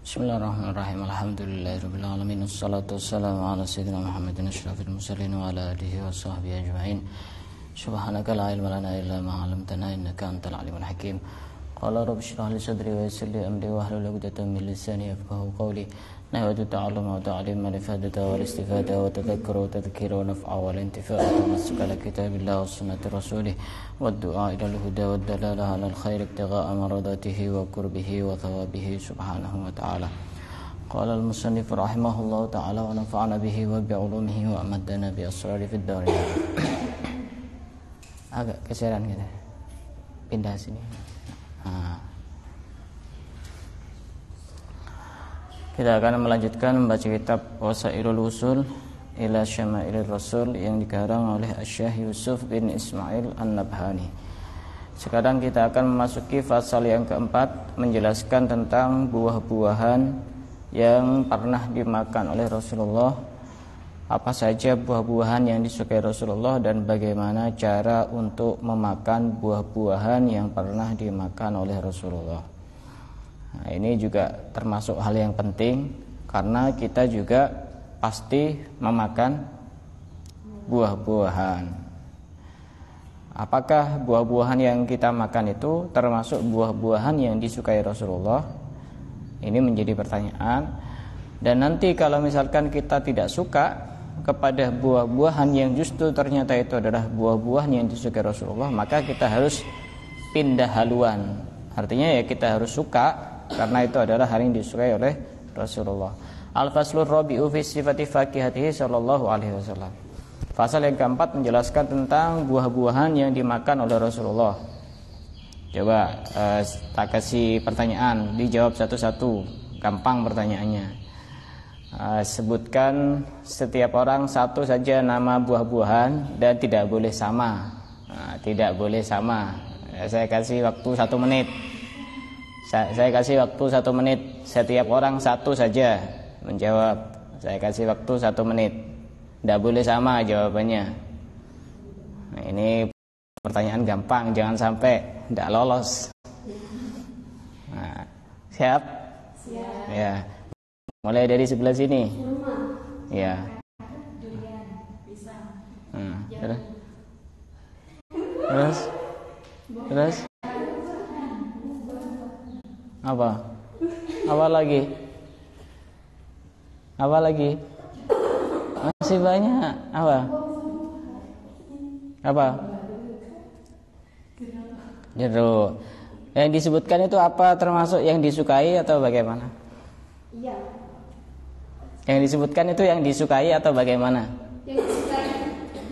Bismillahirrahmanirrahim. Alhamdulillahirabbil alamin. Wassalatu wassalamu ala sayyidina Muhammadin asyrafil mursalin wa ala alihi wa sahbihi ajma'in. Subhanaka la ilma lana illa ma 'allamtana innaka antal alimul hakim. Qala rabbi shrah li sadri wa yassir li amri wahlul 'uqdatam min lisani yafqahu qawli. Nahwatu ta'alluma wa ta'lima li fadata wal istifada wa tadhakkura wa tadhkira wa naf'a wal intifa'a wa tamassuka li kitabillah wa sunnati rasulih wa du'a ila al-huda wa dalalah 'ala al-khair ibtigha'a maradatihi wa qurbihi wa thawabihi subhanahu wa ta'ala. Qala al-musannif rahimahullahu ta'ala wa nafa'ana bihi wa bi'ulumihi wa amadana bi asrari fid darin. Agak keseran gitu. Pindah sini. Kita akan melanjutkan membaca kitab Wasailul Usul ila Syamailir Rasul yang dikarang oleh Syekh Yusuf bin Ismail An-Nabhani. Sekarang kita akan memasuki fasal yang keempat, menjelaskan tentang buah-buahan yang pernah dimakan oleh Rasulullah. Apa saja buah-buahan yang disukai Rasulullah dan bagaimana cara untuk memakan buah-buahan yang pernah dimakan oleh Rasulullah. Nah, ini juga termasuk hal yang penting karena kita juga pasti memakan buah-buahan. Apakah buah-buahan yang kita makan itu termasuk buah-buahan yang disukai Rasulullah? Ini menjadi pertanyaan. Dan nanti kalau misalkan kita tidak suka kepada buah-buahan yang justru ternyata itu adalah buah-buahan yang disukai Rasulullah, maka kita harus pindah haluan. Artinya ya kita harus suka karena itu adalah hal yang disukai oleh Rasulullah. Al-faslur rabi'u fi sifati fakihatihi sallallahu alaihi wasallam. Fasal yang keempat menjelaskan tentang buah-buahan yang dimakan oleh Rasulullah. Coba tak kasih pertanyaan, dijawab satu-satu, gampang pertanyaannya. Sebutkan setiap orang satu saja nama buah-buahan dan tidak boleh sama. Tidak boleh sama. Saya kasih waktu 1 menit. Saya kasih waktu 1 menit. Setiap orang satu saja menjawab. Saya kasih waktu 1 menit. Tidak boleh sama jawabannya. Nah, ini pertanyaan gampang, jangan sampai tidak lolos. Nah, siap? Siap. Ya. Mulai dari sebelah sini. Ya. Durian, pisang. Terus? Apa lagi? Masih banyak. Apa? Jeruk. Yang disebutkan itu apa, termasuk yang disukai atau bagaimana? Iya. Yang disebutkan itu yang disukai atau bagaimana?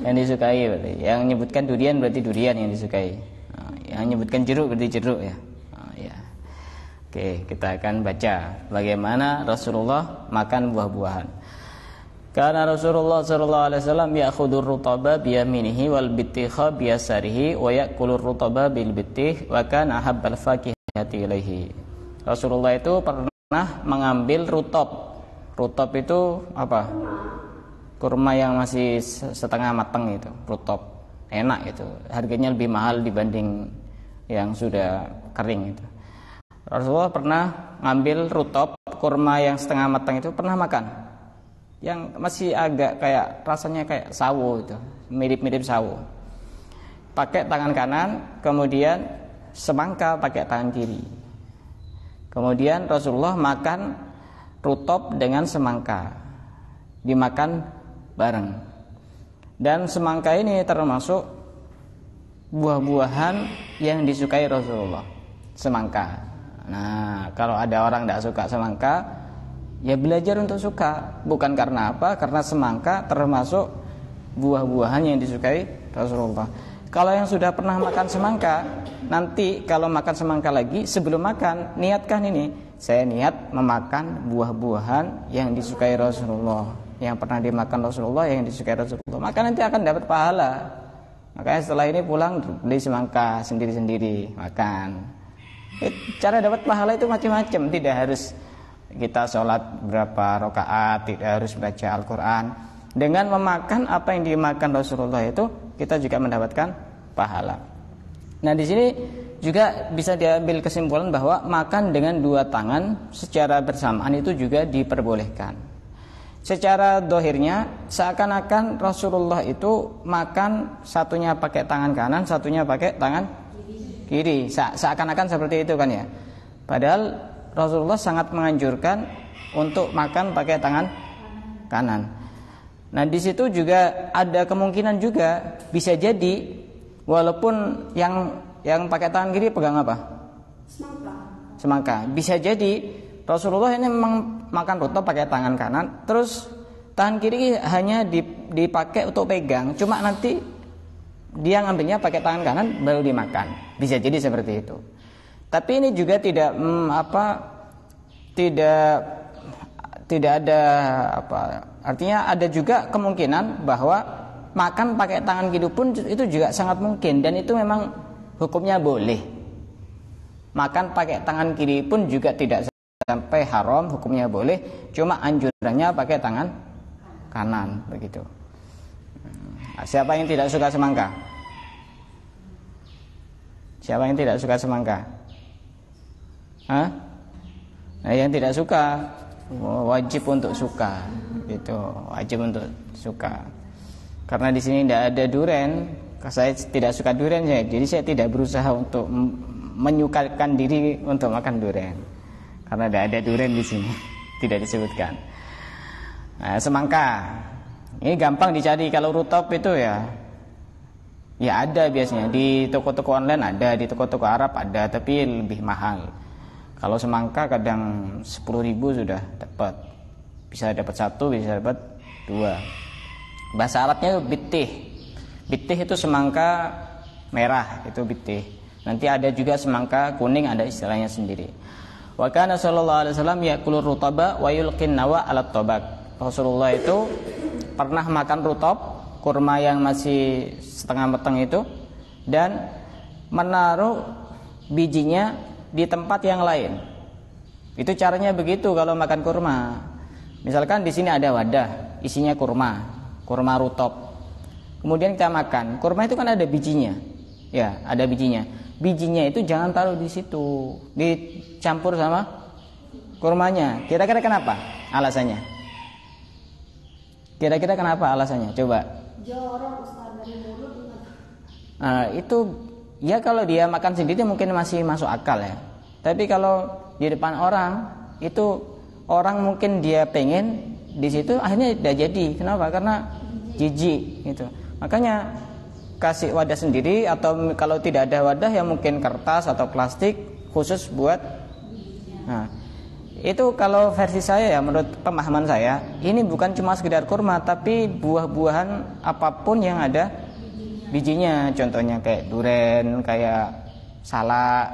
Yang disukai berarti. Yang menyebutkan durian berarti durian yang disukai. Yang menyebutkan jeruk berarti jeruk ya. Oke, kita akan baca bagaimana Rasulullah makan buah-buahan. Karena Rasulullah sallallahu alaihi wasallam ya'khudur rutaba bi yaminihi wal bittikha bi yasarihi wa ya'kulur rutaba bil bittih wa kana habbal fakihati ilaihi. Rasulullah itu pernah mengambil rutab. Rutab itu apa? Kurma yang masih setengah matang itu, rutab. Enak itu. Harganya lebih mahal dibanding yang sudah kering itu. Rasulullah pernah ngambil rutab, kurma yang setengah matang itu pernah makan. Yang masih agak kayak rasanya kayak sawo itu, mirip-mirip sawo. Pakai tangan kanan, kemudian semangka pakai tangan kiri. Kemudian Rasulullah makan rutab dengan semangka. Dimakan bareng. Dan semangka ini termasuk buah-buahan yang disukai Rasulullah. Semangka. Nah, kalau ada orang tidak suka semangka, ya belajar untuk suka. Bukan karena apa? Karena semangka termasuk buah-buahan yang disukai Rasulullah. Kalau yang sudah pernah makan semangka, nanti kalau makan semangka lagi, sebelum makan, niatkan ini. Saya niat memakan buah-buahan yang disukai Rasulullah, yang pernah dimakan Rasulullah, yang disukai Rasulullah. Maka nanti akan dapat pahala. Makanya setelah ini pulang beli semangka sendiri-sendiri makan. Cara dapat pahala itu macam-macam. Tidak harus kita sholat berapa rakaat, tidak harus baca Al-Quran. Dengan memakan apa yang dimakan Rasulullah itu, kita juga mendapatkan pahala. Nah, di sini juga bisa diambil kesimpulan bahwa makan dengan dua tangan secara bersamaan itu juga diperbolehkan. Secara dohirnya seakan-akan Rasulullah itu makan satunya pakai tangan kanan, satunya pakai tangan kiri. Seakan-akan seperti itu kan ya. Padahal Rasulullah sangat menganjurkan untuk makan pakai tangan kanan. Nah, di situ juga ada kemungkinan juga bisa jadi walaupun yang pakai tangan kiri pegang apa? Semangka. Bisa jadi Rasulullah ini memang makan rutop pakai tangan kanan, terus tangan kiri hanya dipakai untuk pegang. Cuma nanti dia ngambilnya pakai tangan kanan baru dimakan. Bisa jadi seperti itu. Tapi ini juga tidak ada artinya ada juga kemungkinan bahwa makan pakai tangan kiri pun itu juga sangat mungkin, dan itu memang hukumnya boleh. Makan pakai tangan kiri pun juga tidak sampai haram, hukumnya boleh, cuma anjurannya pakai tangan kanan begitu. Siapa yang tidak suka semangka? Siapa yang tidak suka semangka? Hah? Nah, yang tidak suka wajib untuk suka, gitu. Wajib untuk suka. Karena di sini tidak ada duren, saya tidak suka duren ya, jadi saya tidak berusaha untuk menyukakan diri untuk makan duren. Karena tidak ada duren di sini, tidak disebutkan. Nah, semangka, ini gampang dicari. Kalau rutop itu ya ada biasanya di toko-toko online ada, di toko-toko Arab ada, tapi lebih mahal. Kalau semangka kadang 10.000 sudah dapat. Bisa dapat 1, bisa dapat 2. Bahasa Arabnya itu bitih. Bitih itu semangka merah, itu bitih. Nanti ada juga semangka kuning, ada istilahnya sendiri. Wa kana sallallahu alaihi wasallam ya'kulu rutaba wa yulqin nawa 'ala tabak. Rasulullah itu pernah makan rutop, kurma yang masih setengah matang itu, dan menaruh bijinya di tempat yang lain. Itu caranya begitu kalau makan kurma. Misalkan di sini ada wadah, isinya kurma rutop. Kemudian kita makan, kurma itu kan ada bijinya. Ya, ada bijinya. Bijinya itu jangan taruh di situ, dicampur sama kurmanya. Kira-kira kenapa alasannya? Kira-kira kenapa alasannya? Coba. Jorok Ustaz dari mulut. Itu ya kalau dia makan sendiri mungkin masih masuk akal ya. Tapi kalau di depan orang, itu orang mungkin dia pengen di situ, akhirnya tidak jadi. Kenapa? Karena jijik gitu. Makanya kasih wadah sendiri, atau kalau tidak ada wadah ya mungkin kertas atau plastik khusus buat. Nah, itu kalau versi saya ya, menurut pemahaman saya, ini bukan cuma sekedar kurma, tapi buah-buahan apapun yang ada bijinya. Contohnya kayak duren, kayak salak,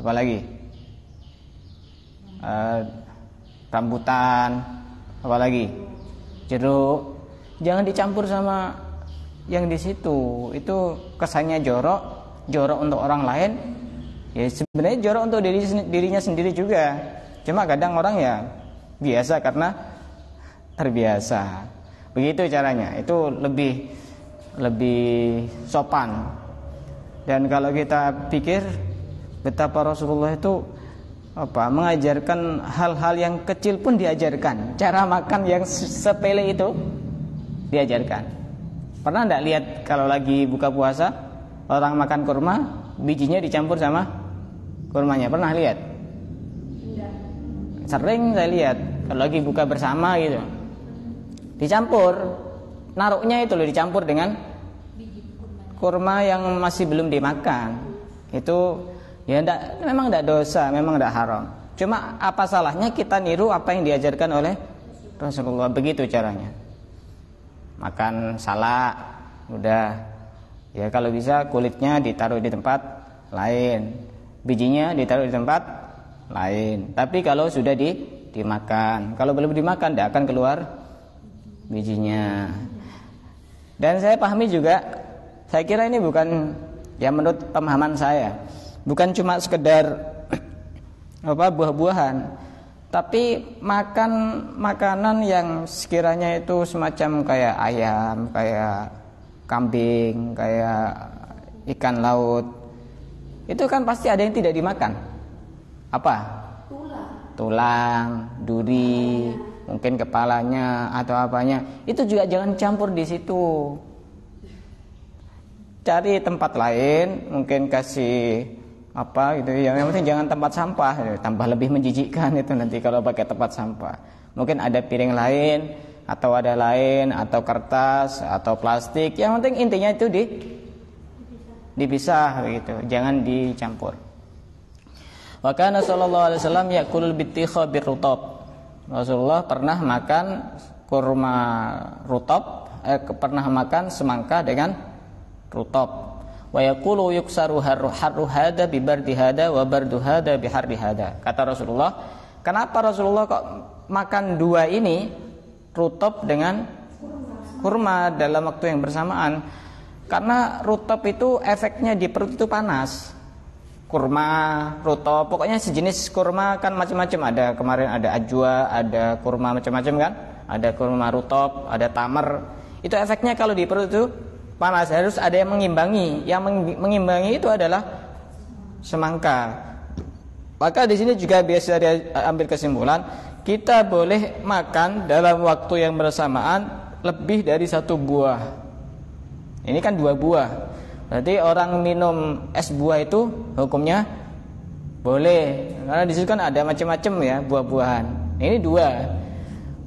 apalagi rambutan, apalagi jeruk. Jangan dicampur sama yang di situ. Itu kesannya jorok untuk orang lain. Ya sebenarnya jorok untuk dirinya sendiri juga. Cuma kadang orang ya biasa karena terbiasa. Begitu caranya. Itu lebih sopan. Dan kalau kita pikir betapa Rasulullah itu mengajarkan hal-hal yang kecil pun diajarkan. Cara makan yang sepele itu diajarkan. Pernah enggak lihat kalau lagi buka puasa orang makan kurma, bijinya dicampur sama kurmanya? Pernah lihat? Enggak. Sering saya lihat kalau lagi buka bersama gitu. Dicampur, naruhnya itu loh dicampur dengan kurma yang masih belum dimakan. Itu ya memang tidak dosa, memang tidak haram. Cuma apa salahnya kita niru apa yang diajarkan oleh Rasulullah? Begitu caranya. Makan salak, udah ya kalau bisa kulitnya ditaruh di tempat lain, bijinya ditaruh di tempat lain. Tapi kalau sudah dimakan, kalau belum dimakan tidak akan keluar bijinya. Dan saya pahami juga, saya kira ini bukan, ya menurut pemahaman saya, bukan cuma sekedar buah-buahan, tapi makan makanan yang sekiranya itu semacam kayak ayam, kayak kambing, kayak ikan laut, itu kan pasti ada yang tidak dimakan. Apa? Tulang, duri, mungkin kepalanya atau apanya. Itu juga jangan campur di situ. Cari tempat lain, mungkin kasih apa gitu ya. Yang penting jangan tempat sampah. Tambah lebih menjijikkan itu nanti kalau pakai tempat sampah. Mungkin ada piring lain atau ada lain atau kertas atau plastik. Yang penting intinya itu dipisah begitu, jangan dicampur. Wa kana sallallahu alaihi wasallam yaqulul bittikha birrutab. Rasulullah pernah makan kurma rutab, pernah makan semangka dengan rutab. Wa yaqulu yuksaru harru hada bi bardi hada wa bardu hada bi harri hada. Kata Rasulullah, kenapa Rasulullah kok makan dua ini, rutab dengan kurma dalam waktu yang bersamaan? Karena rutab itu efeknya di perut itu panas. Kurma, rutab, pokoknya sejenis kurma kan macam-macam ada. Kemarin ada ajwa, ada kurma macam-macam kan? Ada kurma rutab, ada tamar. Itu efeknya kalau di perut itu panas, harus ada yang mengimbangi. Yang mengimbangi itu adalah semangka. Maka di sini juga biasa diambil kesimpulan, kita boleh makan dalam waktu yang bersamaan lebih dari satu buah. Ini kan dua buah. Berarti orang minum es buah itu hukumnya boleh. Karena di situ kan ada macam-macam ya buah-buahan. Ini dua.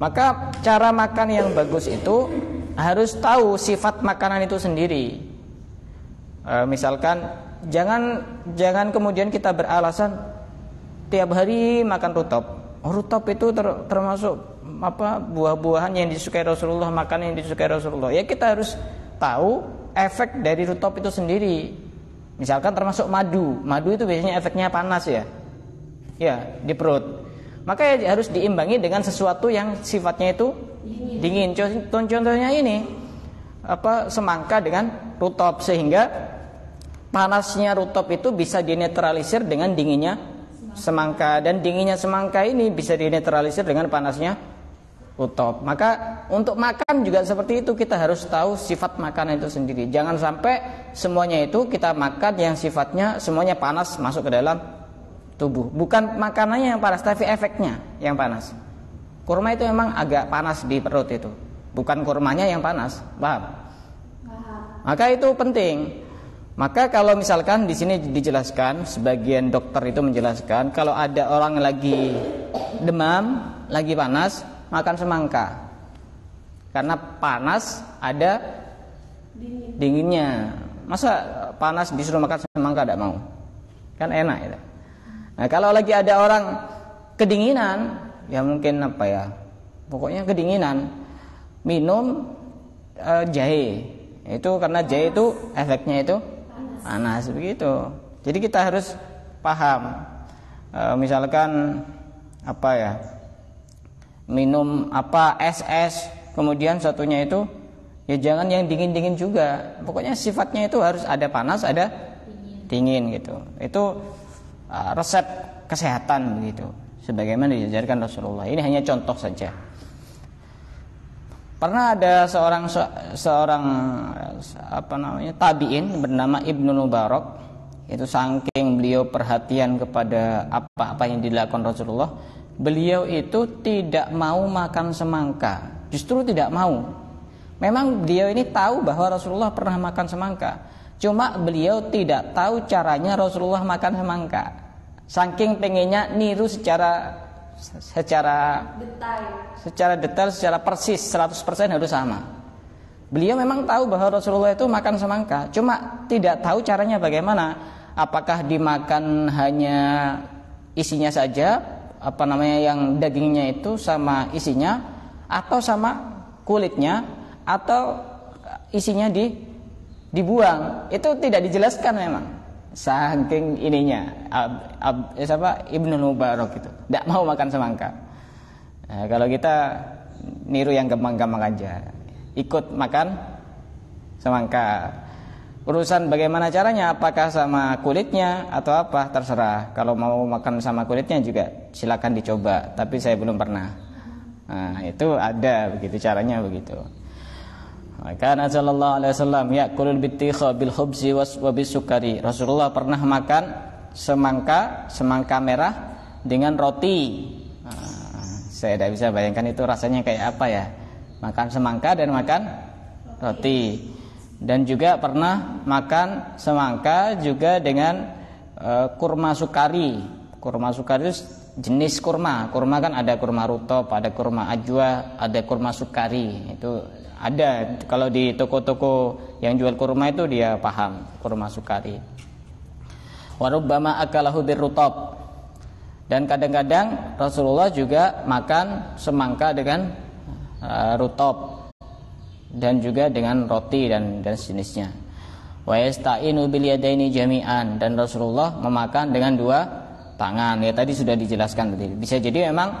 Maka cara makan yang bagus itu harus tahu sifat makanan itu sendiri. Misalkan jangan kemudian kita beralasan tiap hari makan rutab. Rutab itu termasuk apa buah-buahan yang disukai Rasulullah, makanan yang disukai Rasulullah. Ya kita harus tahu efek dari rutab itu sendiri. Misalkan termasuk madu. Madu itu biasanya efeknya panas ya. Ya, di perut. Maka ya harus diimbangi dengan sesuatu yang sifatnya itu dingin. Contohnya ini semangka dengan rutab, sehingga panasnya rutab itu bisa dinetralisir dengan dinginnya semangka, dan dinginnya semangka ini bisa dinetralisir dengan panasnya rutab. Maka untuk makan juga seperti itu, kita harus tahu sifat makanan itu sendiri. Jangan sampai semuanya itu kita makan yang sifatnya semuanya panas masuk ke dalam tubuh. Bukan makanannya yang panas, tapi efeknya yang panas. Kurma itu memang agak panas di perut itu, bukan kurmanya yang panas, paham? Maka itu penting. Maka kalau misalkan di sini dijelaskan, sebagian dokter itu menjelaskan, kalau ada orang lagi demam, lagi panas, makan semangka. Karena panas ada dinginnya. Masa panas disuruh makan semangka tidak mau? Kan enak ya. Nah, kalau lagi ada orang kedinginan, ya mungkin pokoknya kedinginan, minum jahe. Itu karena jahe itu efeknya itu panas begitu. Jadi kita harus paham. Misalkan minum es, kemudian satunya itu ya jangan yang dingin-dingin juga. Pokoknya sifatnya itu harus ada panas, ada dingin gitu. Itu resep kesehatan begitu, sebagaimana diajarkan Rasulullah. Ini hanya contoh saja. Pernah ada seorang tabi'in bernama Ibnu Mubarak. Itu saking beliau perhatian kepada apa yang dilakukan Rasulullah, beliau itu tidak mau makan semangka. Justru tidak mau. Memang beliau ini tahu bahwa Rasulullah pernah makan semangka, cuma beliau tidak tahu caranya Rasulullah makan semangka. Saking pengennya niru secara detail, secara persis 100% harus sama. Beliau memang tahu bahwa Rasulullah itu makan semangka, cuma tidak tahu caranya bagaimana. Apakah dimakan hanya isinya saja, yang dagingnya itu sama isinya, atau sama kulitnya, atau isinya dibuang. Itu tidak dijelaskan memang. Saking ininya Ibnu Mubarak itu tidak mau makan semangka. Nah, kalau kita niru yang gampang-gampang aja, ikut makan semangka. Urusan bagaimana caranya, apakah sama kulitnya atau apa, terserah. Kalau mau makan sama kulitnya juga silakan dicoba, tapi saya belum pernah. Nah, itu ada begitu caranya begitu. Karena sallallahu alaihi wasallam ya'kulul bittikha bil khubzi wa bisukari. Rasulullah pernah makan semangka merah dengan roti. Saya tidak bisa bayangkan itu rasanya kayak apa ya. Makan semangka dan makan roti. Dan juga pernah makan semangka juga dengan kurma sukari. Kurma sukari itu jenis kurma. Kurma kan ada kurma rutop, ada kurma ajwa, ada kurma sukari. Itu ada kalau di toko-toko yang jual kurma itu dia paham kurma sukari. Wa rubbama akalahu birrutop. Dan kadang-kadang Rasulullah juga makan semangka dengan rutop dan juga dengan roti dan sejenisnya. Wa yasta'inu bil yadaini jami'an, dan Rasulullah memakan dengan dua tangan. Ya tadi sudah dijelaskan tadi. Bisa jadi memang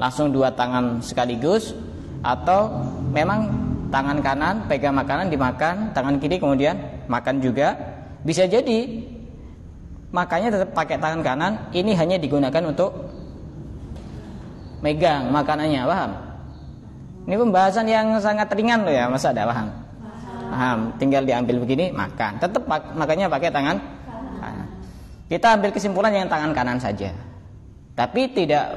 langsung dua tangan sekaligus, atau memang tangan kanan pegang makanan dimakan, tangan kiri kemudian makan juga. Bisa jadi makanya tetap pakai tangan kanan, ini hanya digunakan untuk megang makanannya, paham? Ini pembahasan yang sangat ringan loh ya, masa tidak paham? Paham, tinggal diambil begini, makan. Tetap makanya pakai tangan kanan. Kita ambil kesimpulan yang tangan kanan saja. Tapi tidak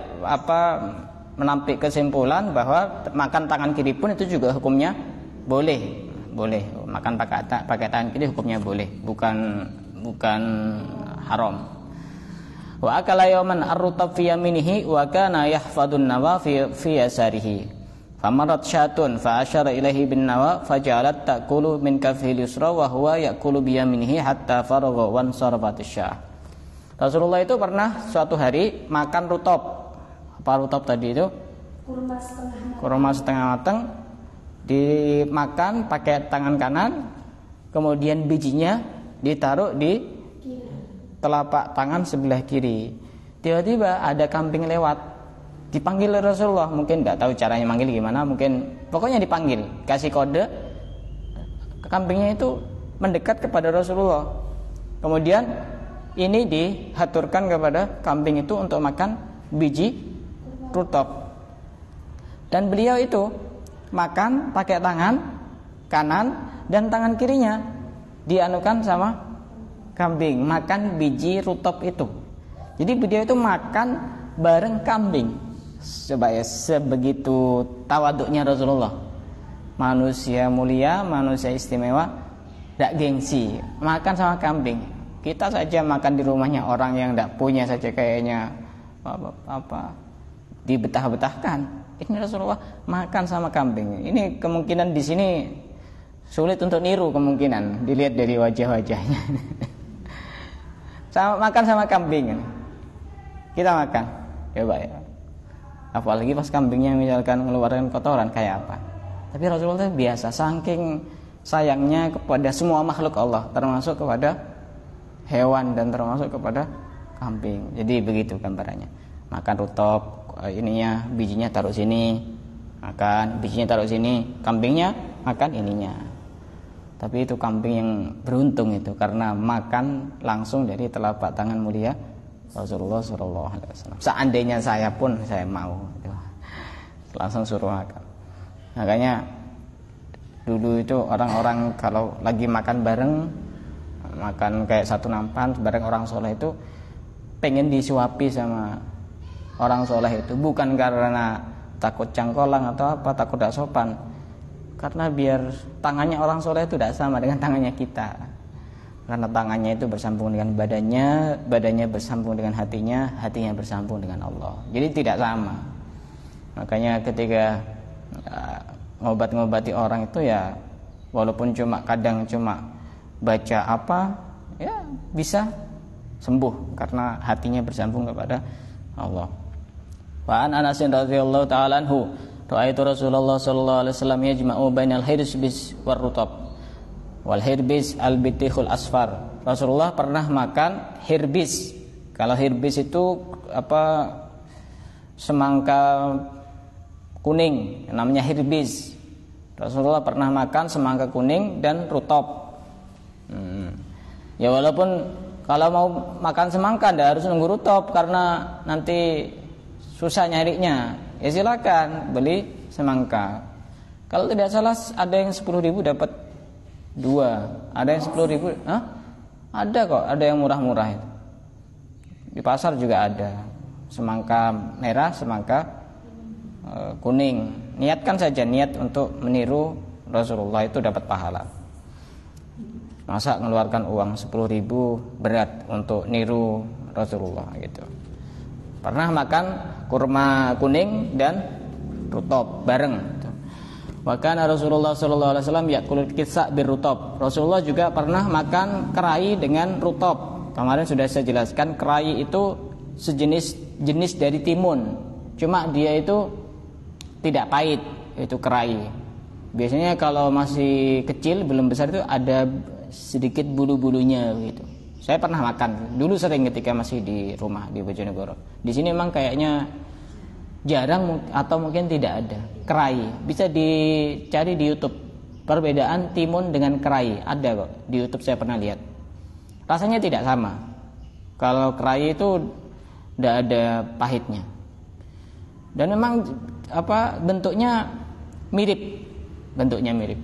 menampik kesimpulan bahwa makan tangan kiri pun itu juga hukumnya boleh. Boleh. Makan pakai tangan kiri hukumnya boleh, bukan haram. Wa akala yawman ar-rutab fi yaminihi wa kana yahfadun nawa fi yasarihi. Famarat syatun fa asyara ilaihi bin nawa faja'alat ta'kulu min kafil yusra wa huwa ya'kulu bi yaminihi hatta faragha wan sarabat syah. Rasulullah itu pernah suatu hari makan rutop. Apa rutop tadi itu? Kurma setengah matang. Dimakan pakai tangan kanan, kemudian bijinya ditaruh di telapak tangan sebelah kiri. Tiba-tiba ada kambing lewat, dipanggil Rasulullah. Mungkin tidak tahu caranya manggil gimana, mungkin pokoknya dipanggil, kasih kode. Kambingnya itu mendekat kepada Rasulullah. Kemudian ini dihaturkan kepada kambing itu untuk makan biji rutop. Dan beliau itu makan pakai tangan kanan dan tangan kirinya dianukan sama kambing, makan biji rutop itu. Jadi beliau itu makan bareng kambing. Coba ya, sebegitu tawaduknya Rasulullah. Manusia mulia, manusia istimewa, tidak gengsi, makan sama kambing. Kita saja makan di rumahnya orang yang tidak punya saja kayaknya dibetah-betahkan. Ini Rasulullah makan sama kambing. Ini kemungkinan di sini sulit untuk niru, kemungkinan dilihat dari wajah-wajahnya. Makan sama kambing. Kita makan, coba ya. Apalagi pas kambingnya misalkan mengeluarkan kotoran kayak apa. Tapi Rasulullah biasa, saking sayangnya kepada semua makhluk Allah, termasuk kepada hewan dan termasuk kepada kambing. Jadi begitu gambarannya. Makan rutop, ininya bijinya taruh sini, makan bijinya taruh sini, kambingnya makan ininya. Tapi itu kambing yang beruntung itu, karena makan langsung dari telapak tangan mulia Rasulullah SAW. Seandainya saya pun saya mau itu, langsung suruh makan. Makanya dulu itu orang-orang kalau lagi makan bareng, makan kayak satu nampan bareng orang soleh itu pengen disuapi sama orang soleh itu, bukan karena takut cangkolang atau apa, takut tidak sopan, karena biar tangannya orang soleh itu tidak sama dengan tangannya kita, karena tangannya itu bersambung dengan badannya, badannya bersambung dengan hatinya, hatinya bersambung dengan Allah, jadi tidak sama. Makanya ketika ngobat-ngobati orang itu ya, walaupun kadang cuma baca apa, ya bisa sembuh karena hatinya bersambung kepada Allah. Wa an Anas radhiyallahu ta'ala anhu, ra'aitu Rasulullah sallallahu alaihi wasallam yajma'u bainal hirbis war rutab wal hirbis al bitikhul asfar. Rasulullah pernah makan hirbis. Kalau hirbis itu semangka kuning, namanya hirbis. Rasulullah pernah makan semangka kuning dan rutab. Ya walaupun kalau mau makan semangka tidak harus nunggu rutab karena nanti susah nyarinya. Ya silakan beli semangka. Kalau tidak salah ada yang 10.000 dapat 2, ada yang 10.000. Ada kok, ada yang murah-murah itu. Di pasar juga ada. Semangka merah, semangka kuning. Niatkan saja niat untuk meniru Rasulullah itu dapat pahala. Masa mengeluarkan uang 10.000 berat untuk niru Rasulullah gitu. Pernah makan kurma kuning dan rutab bareng. Bahkan Rasulullah sallallahu alaihi wasallam yaqulul kisah birrutab. Rasulullah juga pernah makan kerai dengan rutab. Kemarin sudah saya jelaskan, kerai itu jenis dari timun. Cuma dia itu tidak pahit, itu kerai. Biasanya kalau masih kecil belum besar itu ada sedikit bulu-bulunya gitu. Saya pernah makan dulu sering ketika masih di rumah di Bojonegoro. Di sini memang kayaknya jarang atau mungkin tidak ada kerai. Bisa dicari di YouTube perbedaan timun dengan kerai, ada kok di YouTube, saya pernah lihat. Rasanya tidak sama. Kalau kerai itu tidak ada pahitnya. Dan memang bentuknya mirip.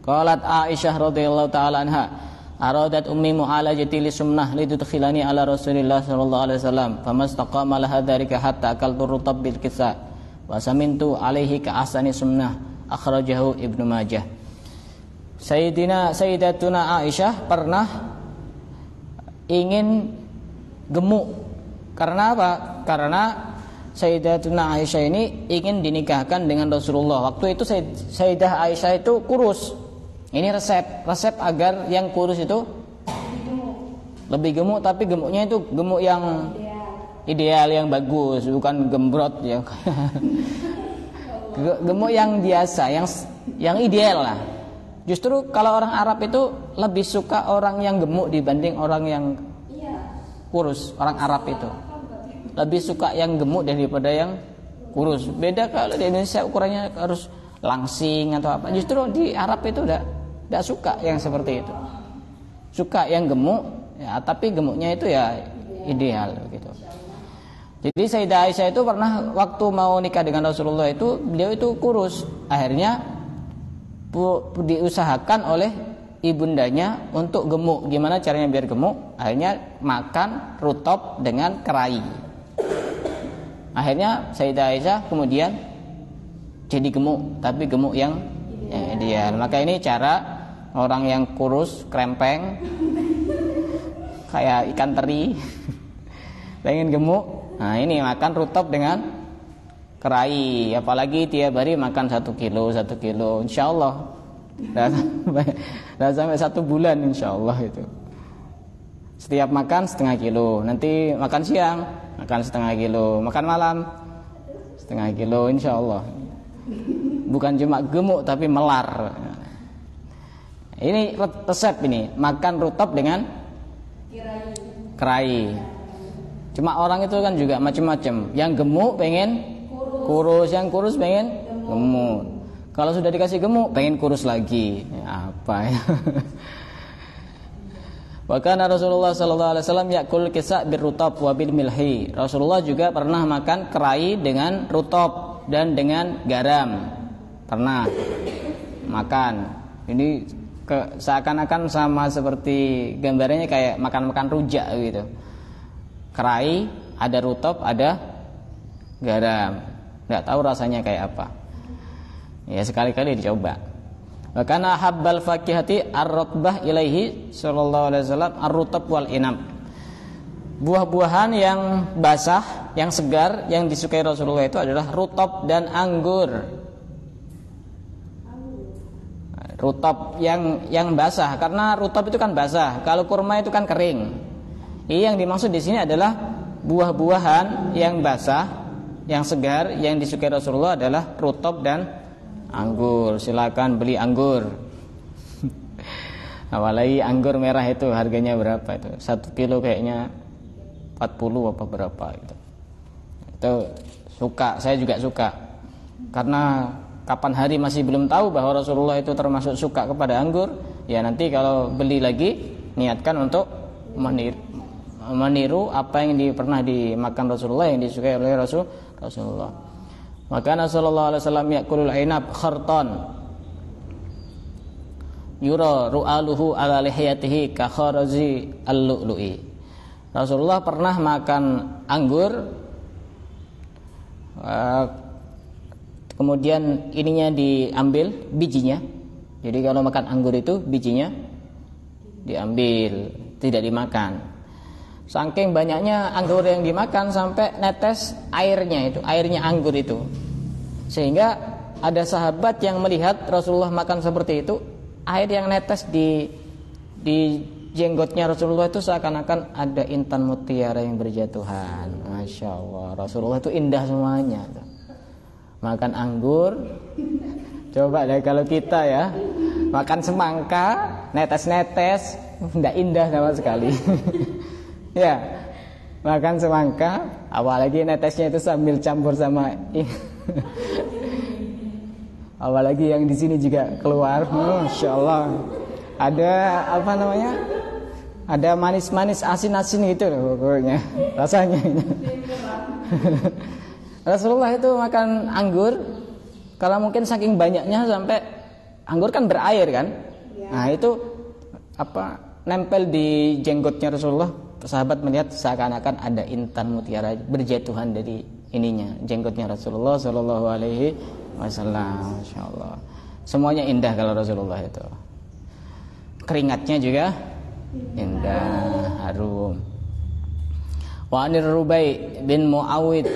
Qalat Aisyah radhiyallahu taala anha, aradat ummi mu'alajati li sunnah lidudkhilani ala Rasulillah sallallahu alaihi wasallam famastaqama laha dzalika hatta akaltu rutab bil kisa wa samintu alaihi ka asani sunnah, akhrajahu Ibnu Majah. Sayyidatuna Aisyah pernah ingin gemuk. Karena apa? Karena Sayyidatuna Aisyah ini ingin dinikahkan dengan Rasulullah. Waktu itu Sayyidah Aisyah itu kurus. Ini resep agar yang kurus itu lebih gemuk, tapi gemuknya itu gemuk yang ideal, yang bagus, bukan gembrot ya. Gemuk yang biasa, yang ideal lah. Justru kalau orang Arab itu lebih suka orang yang gemuk dibanding orang yang kurus. Orang Arab itu lebih suka yang gemuk daripada yang kurus. Beda kalau di Indonesia ukurannya harus langsing atau apa. Justru di Arab itu tidak suka yang seperti itu. Suka yang gemuk, ya, tapi gemuknya itu ya ideal gitu. Jadi Sayyidah Aisyah itu pernah waktu mau nikah dengan Rasulullah itu beliau itu kurus. Akhirnya diusahakan oleh ibundanya untuk gemuk. Gimana caranya biar gemuk? Akhirnya makan rutab dengan kerai. Akhirnya Sayyidah Aisyah kemudian jadi gemuk, tapi gemuk yang ideal. Maka ini cara orang yang kurus, krempeng, kayak ikan teri, pengen gemuk. Nah ini makan rutab dengan kerai. Apalagi tiap hari makan 1 kilo, insya Allah dah sampai 1 bulan insya Allah itu. Setiap makan setengah kilo. Nanti makan siang makan setengah kilo, makan malam setengah kilo insya Allah. Bukan cuma gemuk tapi melar. Ini resep ini, makan rutab dengan kerai. Cuma orang itu kan juga macam-macam. Yang gemuk pengen kurus, yang kurus pengen gemuk. Kalau sudah dikasih gemuk pengen kurus lagi. Ya, apa ya? Bahkan Rasulullah sallallahu alaihi wasallam yakul kisah birrutab wa bil milhi. Rasulullah juga pernah makan kerai dengan rutab dan dengan garam. Pernah makan. Ini seakan-akan sama seperti gambarnya kayak makan-makan rujak gitu. Kerai, ada rutab, ada garam. Enggak tahu rasanya kayak apa. Ya sekali-kali dicoba. Bahkan ahabbal fakihati ar-rutbah ilaihi sallallahu alaihi wasallam ar-rutab wal inab. Buah-buahan yang basah, yang segar yang disukai Rasulullah itu adalah rutab dan anggur. Rutab yang basah, karena rutab itu kan basah. Kalau kurma itu kan kering. Yang dimaksud di sini adalah buah-buahan yang basah, yang segar, yang disukai Rasulullah adalah rutab dan anggur. Silakan beli anggur. Apalagi anggur merah itu harganya berapa itu? 1 kilo kayaknya 40 apa berapa itu. Itu suka, saya juga suka. Karena kapan hari masih belum tahu bahwa Rasulullah itu termasuk suka kepada anggur, ya nanti kalau beli lagi niatkan untuk meniru apa yang pernah dimakan Rasulullah, yang disukai oleh Rasulullah. Maka Rasulullah SAW yakulul ainab kharton yura ru'aluhu ala lihiyatihi ka kharazi al-lu'lu'i. Rasulullah pernah makan anggur, kemudian ininya diambil bijinya. Jadi kalau makan anggur itu bijinya diambil, tidak dimakan. Saking banyaknya anggur yang dimakan sampai netes airnya itu, airnya anggur itu. Sehingga ada sahabat yang melihat Rasulullah makan seperti itu, air yang netes di jenggotnya Rasulullah itu seakan-akan ada intan mutiara yang berjatuhan. Masya Allah, Rasulullah itu indah semuanya. Makan anggur, coba deh kalau kita ya makan semangka, netes-netes, tidak indah sama sekali. Ya, makan semangka, apalagi netesnya itu sambil campur sama apalagi yang di sini juga keluar, Masya Allah. Ada apa namanya? Ada manis-manis, asin-asin gitu loh pokoknya rasanya. Rasulullah itu makan anggur, kalau mungkin saking banyaknya sampai anggur kan berair kan. Nah itu apa nempel di jenggotnya Rasulullah. Sahabat melihat seakan-akan ada intan mutiara berjatuhan dari ininya jenggotnya Rasulullah Shallallahu Alaihi Wasallam. Masya Allah, semuanya indah kalau Rasulullah itu. Keringatnya juga indah, harum. Wa anir Rubai bin Muawid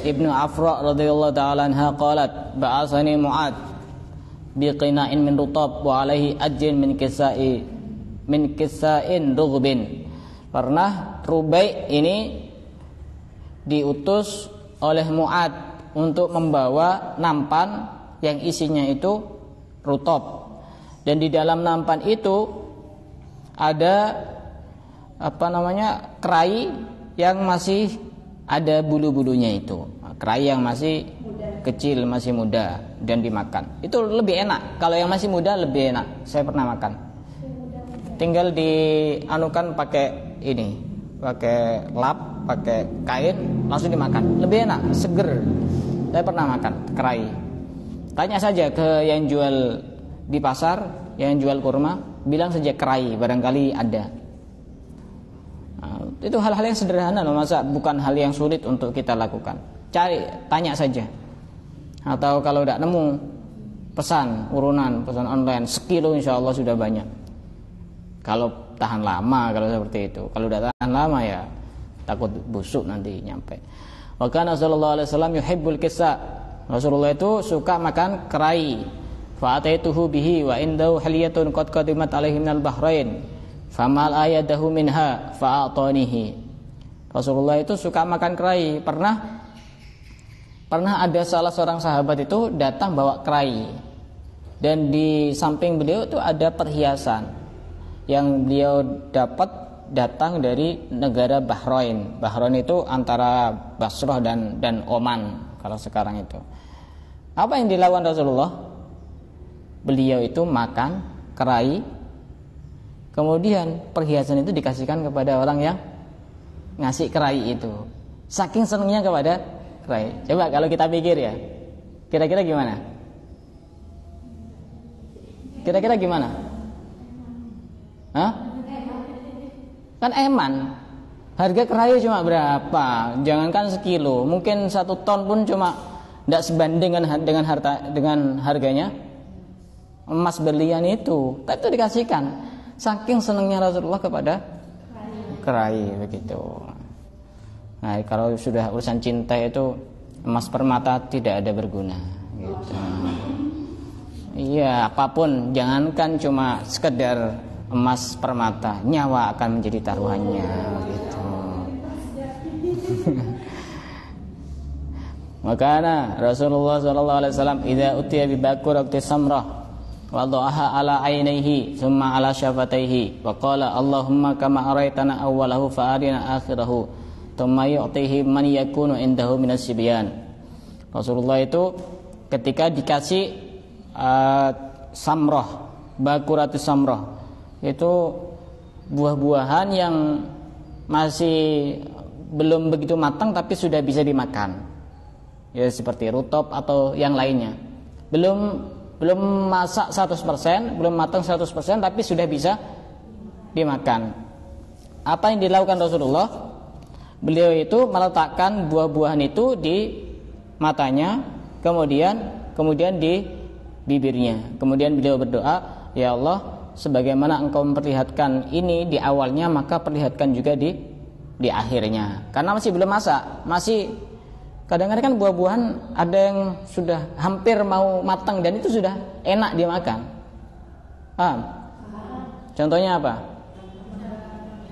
ibnu Afra radhiyallahu ta'ala anha qalat ba'asani Mu'ad biqina'in min rutab wa alaihi ajin min kisa'in rughbin. Pernah Rubai ini diutus oleh Mu'ad untuk membawa nampan yang isinya itu rutab, dan di dalam nampan itu ada apa namanya kerai yang masih ada bulu-bulunya itu, kerai yang masih kecil, masih muda dan dimakan. Itu lebih enak. Kalau yang masih muda lebih enak. Saya pernah makan. Tinggal dianukan pakai ini, pakai lap, pakai kain, langsung dimakan. Lebih enak, seger. Saya pernah makan kerai. Tanya saja ke yang jual di pasar, yang jual kurma, bilang saja kerai, barangkali ada. Nah, itu hal-hal yang sederhana loh, masa bukan hal yang sulit untuk kita lakukan. Cari, tanya saja. Atau kalau tidak nemu, pesan pesan online, sekilo insya Allah sudah banyak. Kalau tahan lama, kalau seperti itu. Kalau tidak tahan lama ya takut busuk nanti nyampe. Wa kana sallallahu alaihi wasallam yuhibbul kisa. Rasulullah itu suka makan kerai. Fa ataituhu bihi wa indahu haliyatun qad qadimat alaihi minal bahrain. Famal ayadahu minha fa atanihi. Rasulullah itu suka makan kerai. Pernah ada salah seorang sahabat itu datang bawa kerai. Dan di samping beliau itu ada perhiasan yang beliau dapat datang dari negara Bahrain. Bahrain itu antara Basrah dan Oman kalau sekarang itu. Apa yang dilakukan Rasulullah? Beliau itu makan kerai, kemudian perhiasan itu dikasihkan kepada orang yang ngasih kerai itu. Saking senangnya kepada kerai. Coba kalau kita pikir ya, kira-kira gimana? Kira-kira gimana? Hah? Kan eman. Harga kerai cuma berapa? Jangankan sekilo, mungkin 1 ton pun cuma tidak sebanding dengan harganya emas berlian itu. Tapi itu dikasihkan. Saking senangnya Rasulullah kepada kerai begitu. Nah, kalau sudah urusan cinta itu emas permata tidak ada berguna gitu. Iya, apapun, jangankan cuma sekedar emas permata, nyawa akan menjadi taruhannya gitu. Makanya Rasulullah sallallahu alaihi wasallam idza utiya bi bakurati samrah wada'aha ala ainaihi thumma ala syafataihi wa qala Allahumma kama araitana awwalahu fa arina akhirahu thumma yu'tihi man yakunu indahu minas sibyan. Rasulullah itu ketika dikasih samrah, bakurati samrah, itu buah-buahan yang masih belum begitu matang tapi sudah bisa dimakan. ya seperti rutop atau yang lainnya. Belum masak 100%, belum matang 100%, tapi sudah bisa dimakan. Apa yang dilakukan Rasulullah? Beliau itu meletakkan buah-buahan itu di matanya, kemudian di bibirnya. Kemudian beliau berdoa, ya Allah, sebagaimana Engkau memperlihatkan ini di awalnya, maka perlihatkan juga di akhirnya. Karena masih belum masak, masih kadang-kadang kan buah-buahan ada yang sudah hampir mau matang dan itu sudah enak dimakan. Paham? Contohnya apa?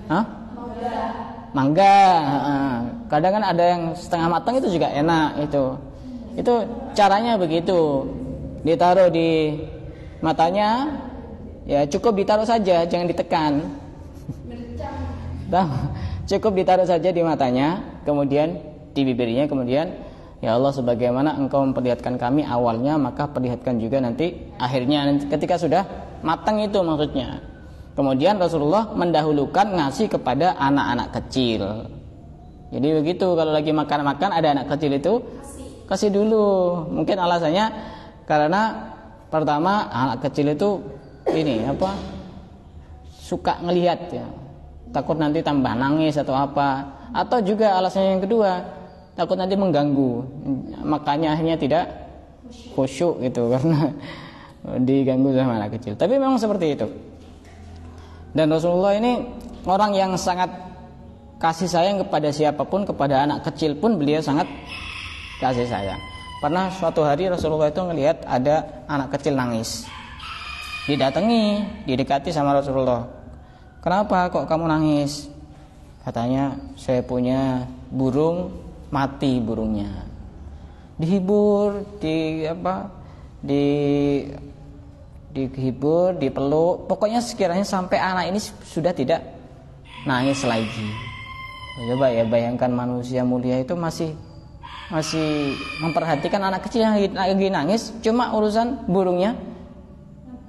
Hah? Mangga. Kadang kan ada yang setengah matang itu juga enak itu. Itu caranya begitu. Ditaruh di matanya, ya cukup ditaruh saja, jangan ditekan. Cukup ditaruh saja di matanya, kemudian di bibirnya, kemudian ya Allah, sebagaimana Engkau memperlihatkan kami awalnya, maka perlihatkan juga nanti akhirnya, ketika sudah matang itu maksudnya. Kemudian Rasulullah mendahulukan ngasih kepada anak-anak kecil. Jadi begitu, kalau lagi makan-makan ada anak kecil itu kasih dulu. Mungkin alasannya karena pertama anak kecil itu suka ngelihat ya, takut nanti tambah nangis atau apa, atau juga alasannya yang kedua, takut nanti mengganggu, makanya akhirnya tidak khusyuk gitu karena diganggu sama anak kecil. Tapi memang seperti itu. Dan Rasulullah ini orang yang sangat kasih sayang kepada siapapun, kepada anak kecil pun beliau sangat kasih sayang. Pernah suatu hari Rasulullah itu melihat ada anak kecil nangis. Didatangi, didekati sama Rasulullah. Kenapa kok kamu nangis? Katanya, saya punya burung, mati burungnya. Dihibur, dihibur, dipeluk. Pokoknya sekiranya sampai anak ini sudah tidak nangis lagi. Coba ya bayangkan, manusia mulia itu masih memperhatikan anak kecil yang lagi nangis, cuma urusan burungnya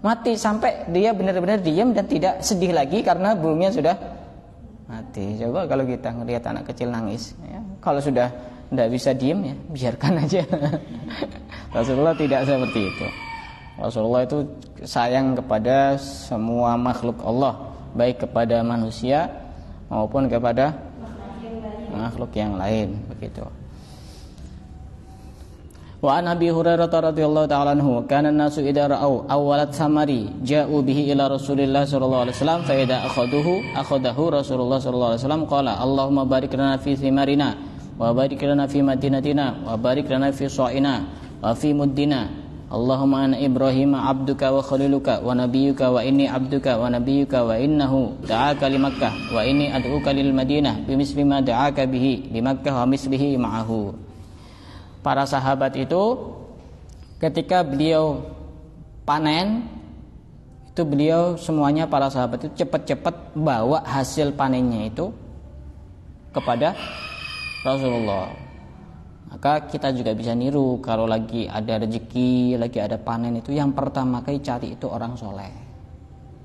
mati, sampai dia benar-benar diam dan tidak sedih lagi karena burungnya sudah mati. Coba kalau kita ngelihat anak kecil nangis ya, kalau sudah tidak bisa diam ya biarkan aja. Rasulullah tidak seperti itu. Rasulullah itu sayang kepada semua makhluk Allah, baik kepada manusia maupun kepada makhluk yang lain, begitu. Wa an Abi Hurairah radhiyallahu ta'ala anhu, kana an-nasu idza ra'au awwalat samari ja'u bihi ila Rasulillah sallallahu alaihi wasallam fa idza akhadahu Rasulullah sallallahu alaihi wasallam qala Allahumma barik lana fi thimarina wa barik lana fi madinatina wa barik lana fi sa'ina wa fi muddina. Allahumma ana Ibrahim abduka wa khaliluka wa nabiyyuka wa inni abduka wa nabiyyuka wa innahu da'aka li Makkah wa inni ad'uka lil Madinah bimisli ma da'aka bihi li Makkah wa mislihi ma'ahu. Para sahabat itu ketika beliau panen itu, beliau semuanya para sahabat itu cepat-cepat bawa hasil panennya itu kepada Rasulullah. Maka kita juga bisa niru, kalau lagi ada rezeki, lagi ada panen itu, yang pertama kali cari itu orang soleh,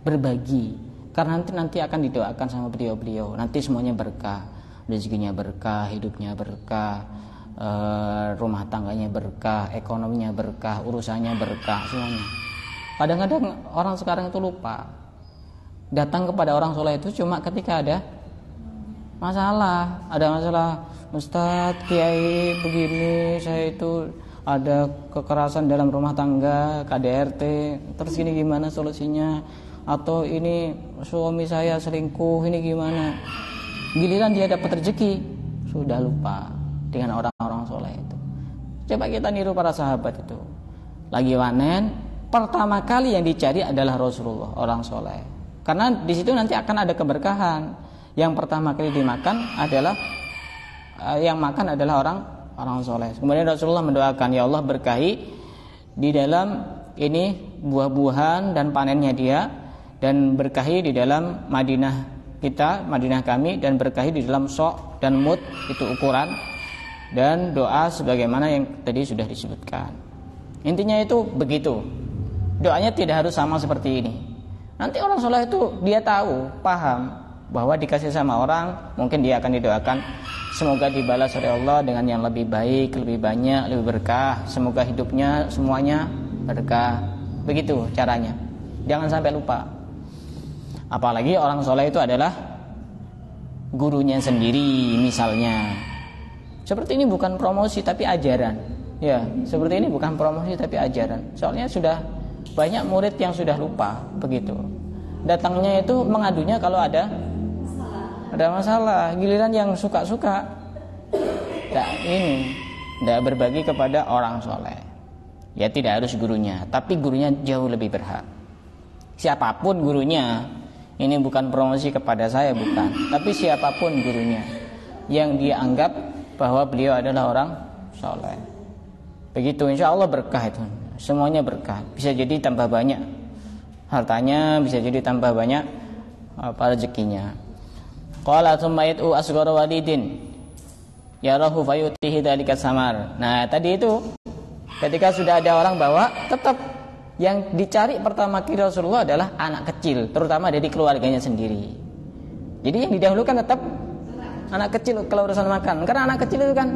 berbagi, karena nanti akan didoakan sama beliau-beliau, nanti semuanya berkah, rezekinya berkah, hidupnya berkah, rumah tangganya berkah, ekonominya berkah, urusannya berkah, semuanya. Kadang-kadang orang sekarang itu lupa, datang kepada orang soleh itu cuma ketika ada masalah. Ustadz, Kiai, begini, saya itu ada kekerasan dalam rumah tangga, KDRT, terus ini gimana solusinya? Atau ini suami saya selingkuh, ini gimana? Giliran dia dapat rezeki, sudah lupa dengan orang-orang soleh itu. Coba kita niru para sahabat itu. Lagi panen, pertama kali yang dicari adalah Rasulullah, orang soleh. Karena di situ nanti akan ada keberkahan. Yang pertama kali dimakan adalah orang soleh. Kemudian Rasulullah mendoakan, ya Allah berkahi di dalam ini buah-buahan dan panennya dia, dan berkahi di dalam Madinah kita, Madinah kami, dan berkahi di dalam sok dan mud, itu ukuran, dan doa sebagaimana yang tadi sudah disebutkan. Intinya itu begitu. Doanya tidak harus sama seperti ini. Nanti orang soleh itu dia tahu, paham. bahwa dikasih sama orang, mungkin dia akan didoakan semoga dibalas oleh Allah dengan yang lebih baik, lebih banyak, lebih berkah, semoga hidupnya semuanya berkah. Begitu caranya. Jangan sampai lupa. Apalagi orang soleh itu adalah gurunya sendiri misalnya. Seperti ini bukan promosi tapi ajaran. Ya, seperti ini bukan promosi tapi ajaran. Soalnya sudah banyak murid yang sudah lupa begitu. Datangnya itu mengadunya kalau ada masalah. Giliran yang suka-suka tidak berbagi kepada orang soleh. Ya tidak harus gurunya, tapi gurunya jauh lebih berhak. Siapapun gurunya, ini bukan promosi kepada saya, bukan. Tapi siapapun gurunya yang dia anggap bahwa beliau adalah orang soleh, begitu, insya Allah berkah itu. Semuanya berkah. Bisa jadi tambah banyak hartanya, bisa jadi tambah banyak rezekinya. Qala tsumma yad'u asghara walidin yarahu fayutihi dzalika samar. Nah, tadi itu ketika sudah ada orang bawa, tetap yang dicari pertama kali Rasulullah adalah anak kecil, terutama dari keluarganya sendiri. Jadi yang didahulukan tetap anak kecil kalau urusan makan. Karena anak kecil itu kan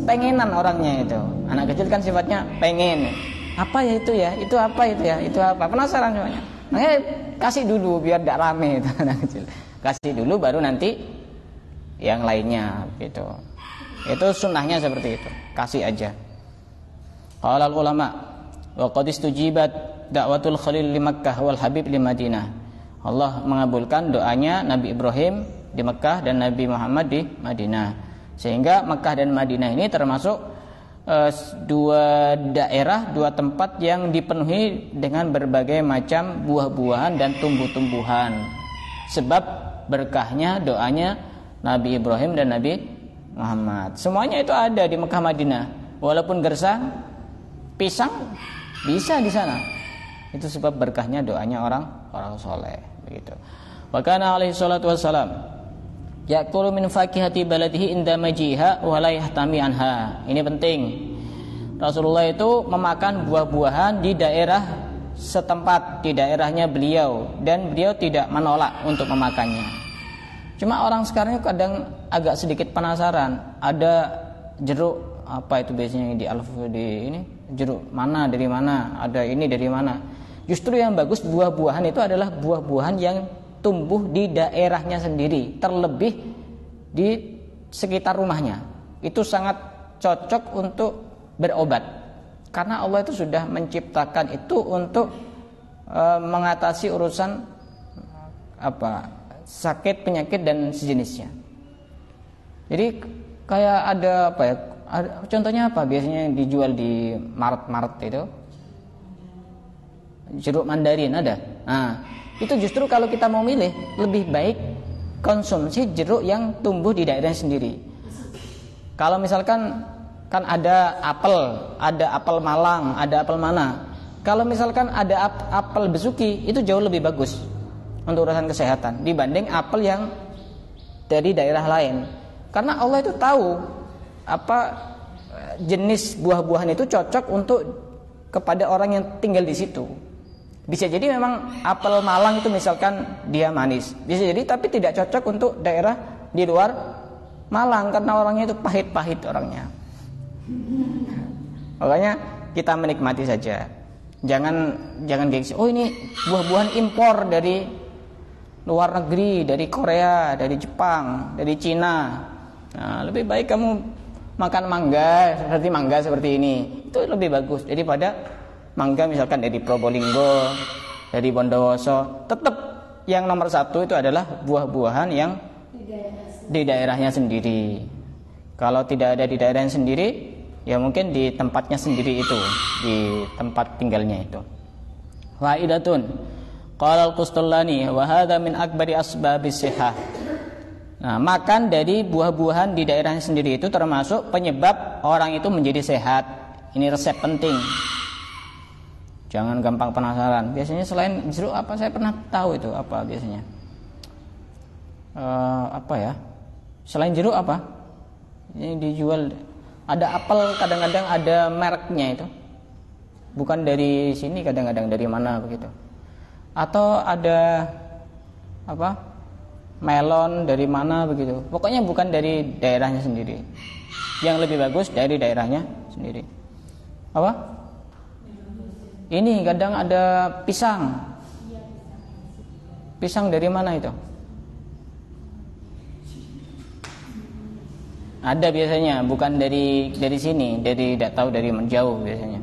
pengenan orangnya itu. Anak kecil kan sifatnya pengen. Apa ya itu ya? Itu apa itu ya? Itu apa? Penasaran semuanya. Makanya kasih dulu biar tidak rame itu anak kecil. Kasih dulu baru nanti yang lainnya gitu. Itu sunnahnya seperti itu. Kasih aja. Qala ulama wa qad istujibat da'watul khalil li Makkah wal Habib li Madinah. Allah mengabulkan doanya Nabi Ibrahim di Mekah dan Nabi Muhammad di Madinah. Sehingga Mekah dan Madinah ini termasuk dua daerah, dua tempat yang dipenuhi dengan berbagai macam buah-buahan dan tumbuh-tumbuhan. Sebab berkahnya doanya Nabi Ibrahim dan Nabi Muhammad. Semuanya itu ada di Mekah Madinah. Walaupun gersang, pisang bisa di sana. Itu sebab berkahnya doanya orang soleh, begitu. Wa kana alaihi salatu wassalam ya'kulu min fakihati baladihi inda majiha wa la yahtami anha. Ini penting. Rasulullah itu memakan buah-buahan di daerah setempat, di daerahnya beliau, dan beliau tidak menolak untuk memakannya. Cuma orang sekarang kadang agak sedikit penasaran. Ada jeruk apa itu biasanya di ini jeruk mana dari mana, ada ini dari mana. Justru yang bagus buah-buahan itu adalah buah-buahan yang tumbuh di daerahnya sendiri, terlebih di sekitar rumahnya. Itu sangat cocok untuk berobat, karena Allah itu sudah menciptakan itu untuk mengatasi urusan sakit, penyakit dan sejenisnya. Jadi kayak ada contohnya apa biasanya yang dijual di Maret itu? Jeruk mandarin ada. Nah, itu justru kalau kita mau milih, lebih baik konsumsi jeruk yang tumbuh di daerah sendiri. Kalau misalkan kan ada apel Malang, ada apel mana. Kalau misalkan ada apel Besuki, itu jauh lebih bagus untuk urusan kesehatan dibanding apel yang dari daerah lain. Karena Allah itu tahu apa jenis buah-buahan itu cocok untuk kepada orang yang tinggal di situ. Bisa jadi memang apel Malang itu misalkan dia manis, bisa jadi tapi tidak cocok untuk daerah di luar Malang karena orangnya itu pahit-pahit orangnya. Makanya kita menikmati saja. Jangan gengsi. Oh ini buah-buahan impor dari luar negeri, dari Korea, dari Jepang, dari Cina. Nah, lebih baik kamu makan mangga seperti ini. Itu lebih bagus daripada mangga misalkan dari Probolinggo, dari Bondowoso. Tetap yang nomor satu itu adalah buah-buahan yang di daerahnya sendiri. Kalau tidak ada di daerahnya sendiri, ya mungkin di tempatnya sendiri itu, di tempat tinggalnya itu. Fa'idatun qala al-Qustullani wa hadha min akbari asbabis sihah. Nah, makan dari buah-buahan di daerahnya sendiri itu termasuk penyebab orang itu menjadi sehat. Ini resep penting. Jangan gampang penasaran. Biasanya selain jeruk apa saya pernah tahu itu apa biasanya? Selain jeruk apa? Ini dijual. Ada apel, kadang-kadang ada mereknya itu. Bukan dari sini, kadang-kadang dari mana begitu. Atau ada melon dari mana begitu. Pokoknya bukan dari daerahnya sendiri. Yang lebih bagus dari daerahnya sendiri. Apa? Ini kadang ada pisang. Pisang dari mana itu? Ada biasanya, bukan dari sini, tidak tahu dari menjauh biasanya.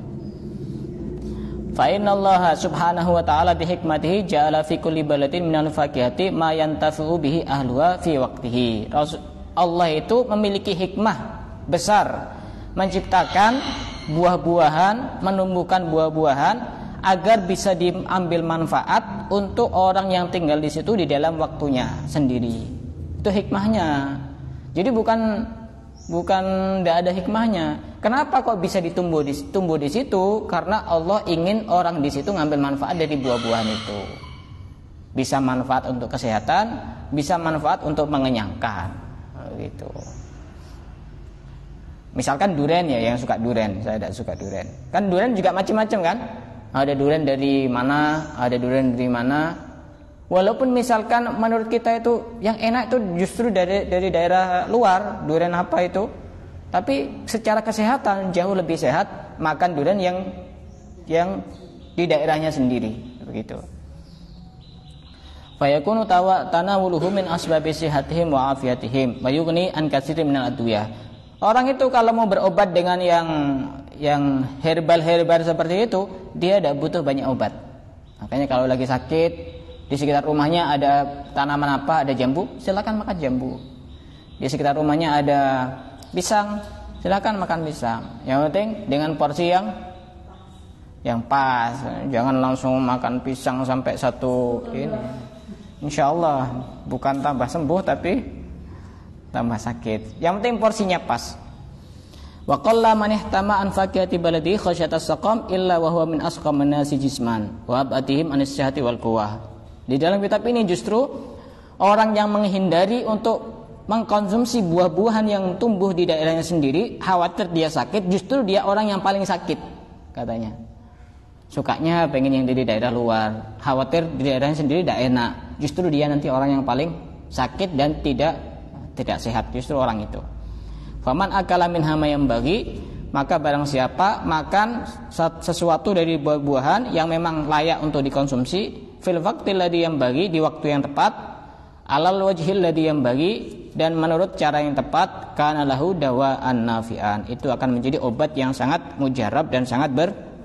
Fa innallaha subhanahu wa ta'ala bi hikmatihi ja'ala fi kulli baladin minal fakihati ma yantafi'u bihi ahluha fi waqtihi. Allah itu memiliki hikmah besar menciptakan buah-buahan, menumbuhkan buah-buahan agar bisa diambil manfaat untuk orang yang tinggal di situ di dalam waktunya sendiri. Itu hikmahnya. Jadi bukan tidak ada hikmahnya. Kenapa kok bisa tumbuh di situ? Karena Allah ingin orang di situ ngambil manfaat dari buah-buahan itu. Bisa manfaat untuk kesehatan, bisa manfaat untuk mengenyangkan. Gitu. Misalkan durian ya, yang suka durian, saya tidak suka durian. Kan durian juga macam-macam kan? Ada durian dari mana, ada durian dari mana. Walaupun misalkan menurut kita itu yang enak itu justru dari daerah luar, durian apa itu? Tapi secara kesehatan jauh lebih sehat makan durian yang di daerahnya sendiri, begitu. Fa yakunu tanawuluhu min asbabi sihatihim wa afiyatihim wa yughni an katsirin minal adwiyah. Orang itu kalau mau berobat dengan yang herbal seperti itu, dia tidak butuh banyak obat. Makanya kalau lagi sakit, di sekitar rumahnya ada tanaman apa, ada jambu, silakan makan jambu. Di sekitar rumahnya ada pisang, silakan makan pisang. Yang penting dengan porsi yang pas. Jangan langsung makan pisang sampai satu ini. Insya Allah bukan tambah sembuh tapi tambah sakit. Yang penting porsinya pas. Wa qalla man ihtama an fakihati baladi khasyatas saqam illa wa huwa min asqamin nasi jisman wa abatihim anis sihhati wal quwwah. Di dalam kitab ini justru orang yang menghindari untuk mengkonsumsi buah-buahan yang tumbuh di daerahnya sendiri, khawatir dia sakit, justru dia orang yang paling sakit katanya. Sukanya pengen yang dari daerah luar, khawatir di daerahnya sendiri tidak enak, justru dia nanti orang yang paling sakit dan tidak sehat, justru orang itu. Faman akala minha ma yambaghi, maka barang siapa makan sesuatu dari buah-buahan yang memang layak untuk dikonsumsi, fil waqtil ladzi yambaghi, di waktu yang tepat, alal wajhil ladzi yambaghi, dan menurut cara yang tepat, kana lahu dawaan nafi'an, itu akan menjadi obat yang sangat mujarab dan sangat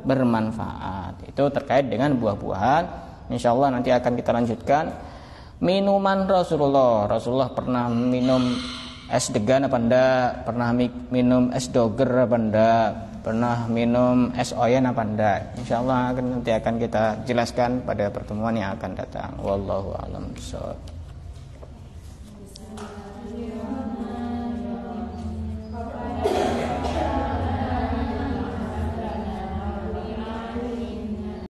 bermanfaat. Itu terkait dengan buah-buahan. Insyaallah nanti akan kita lanjutkan. Minuman Rasulullah pernah minum es degan apa enggak, pernah minum es doger apa enggak, pernah minum es oyen apa enggak. Insyaallah nanti akan kita jelaskan pada pertemuan yang akan datang. Wallahu a'lam bishawab.